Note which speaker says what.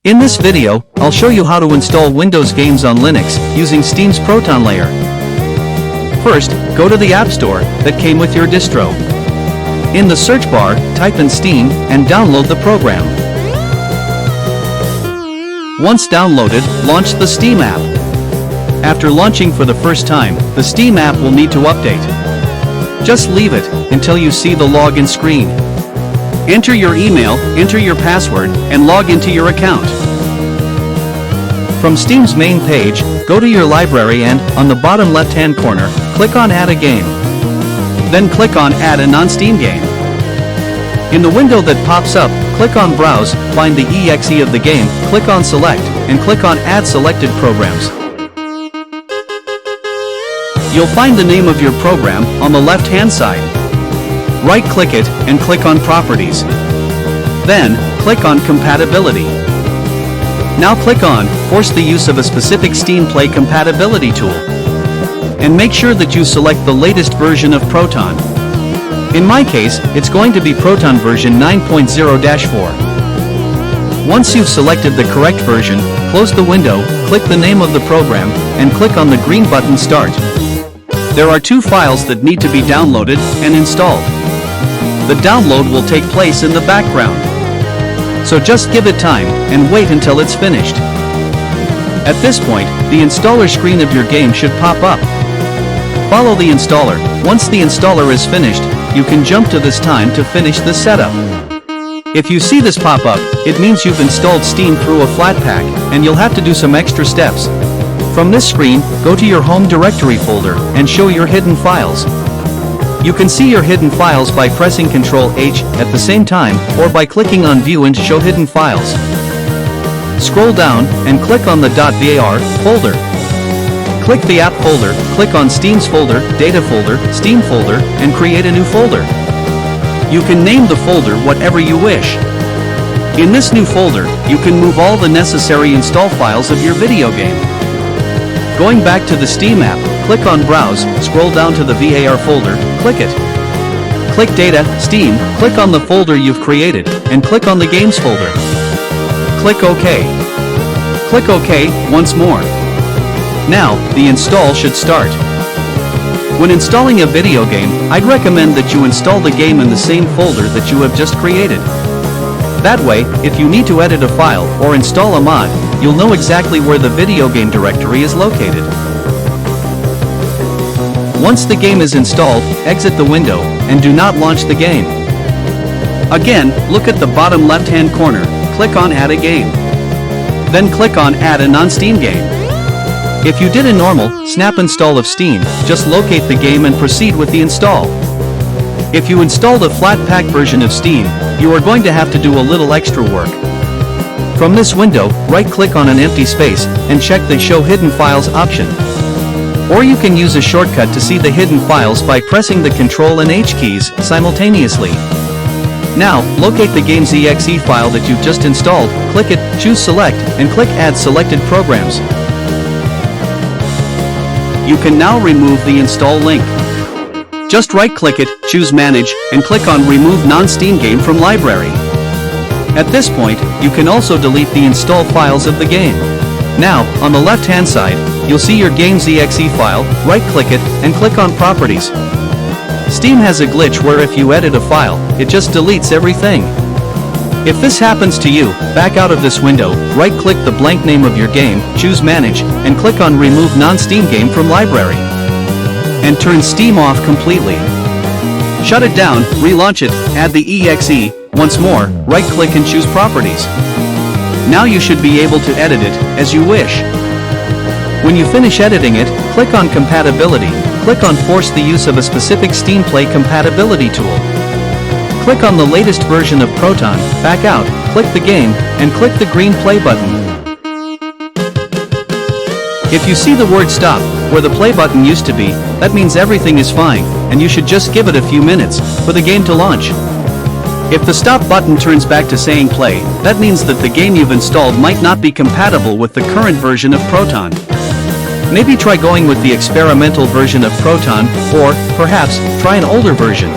Speaker 1: In this video, I'll show you how to install Windows games on Linux using Steam's Proton layer. First, go to the App Store that came with your distro. In the search bar, type in Steam and download the program. Once downloaded, launch the Steam app. After launching for the first time, the Steam app will need to update. Just leave it until you see the login screen. Enter your email, enter your password, and log into your account. From Steam's main page, go to your library and, on the bottom left-hand corner, click on Add a Game. Then click on Add a non-Steam game. In the window that pops up, click on Browse, find the exe of the game, click on Select, and click on Add Selected Programs. You'll find the name of your program on the left-hand side. Right-click it and click on Properties. Then, click on Compatibility. Now click on Force the use of a specific Steam Play compatibility tool. And make sure that you select the latest version of Proton. In my case, it's going to be Proton version 9.0-4. Once you've selected the correct version, close the window, click the name of the program, and click on the green button Start. There are two files that need to be downloaded and installed. The download will take place in the background. So just give it time and wait until it's finished. At this point, the installer screen of your game should pop up. Follow the installer. Once the installer is finished, you can jump to this time to finish the setup. If you see this pop up, it means you've installed Steam through a Flatpak, and you'll have to do some extra steps. From this screen, go to your home directory folder and show your hidden files. You can see your hidden files by pressing Ctrl-H at the same time or by clicking on View and Show Hidden Files. Scroll down and click on the .var folder. Click the App folder, click on Steam's folder, Data folder, Steam folder, and create a new folder. You can name the folder whatever you wish. In this new folder, you can move all the necessary install files of your video game. Going back to the Steam app, click on Browse, scroll down to the VAR folder, click it. Click Data, Steam, click on the folder you've created, and click on the Games folder. Click OK. Click OK once more. Now, the install should start. When installing a video game, I'd recommend that you install the game in the same folder that you have just created. That way, if you need to edit a file or install a mod, you'll know exactly where the video game directory is located. Once the game is installed, exit the window, and do not launch the game. Again, look at the bottom left-hand corner, click on Add a Game. Then click on Add a non-Steam game. If you did a normal, snap install of Steam, just locate the game and proceed with the install. If you installed a Flatpak version of Steam, you are going to have to do a little extra work. From this window, right-click on an empty space, and check the Show Hidden Files option. Or you can use a shortcut to see the hidden files by pressing the Ctrl and H keys simultaneously. Now, locate the game's exe file that you've just installed, click it, choose Select, and click Add Selected Programs. You can now remove the install link. Just right-click it, choose Manage, and click on Remove Non-Steam Game from Library. At this point, you can also delete the installed files of the game. Now, on the left-hand side, you'll see your game's exe file, right-click it, and click on Properties. Steam has a glitch where if you edit a file, it just deletes everything. If this happens to you, back out of this window, right-click the blank name of your game, choose Manage, and click on Remove Non-Steam Game from Library. And turn Steam off completely. Shut it down, relaunch it, add the exe, once more, right-click and choose Properties. Now you should be able to edit it as you wish. When you finish editing it, click on Compatibility, click on Force the use of a specific Steam Play compatibility tool. Click on the latest version of Proton, back out, click the game, and click the green play button. If you see the word Stop, where the play button used to be, that means everything is fine, and you should just give it a few minutes for the game to launch. If the Stop button turns back to saying Play, that means that the game you've installed might not be compatible with the current version of Proton. Maybe try going with the experimental version of Proton, or, perhaps, try an older version.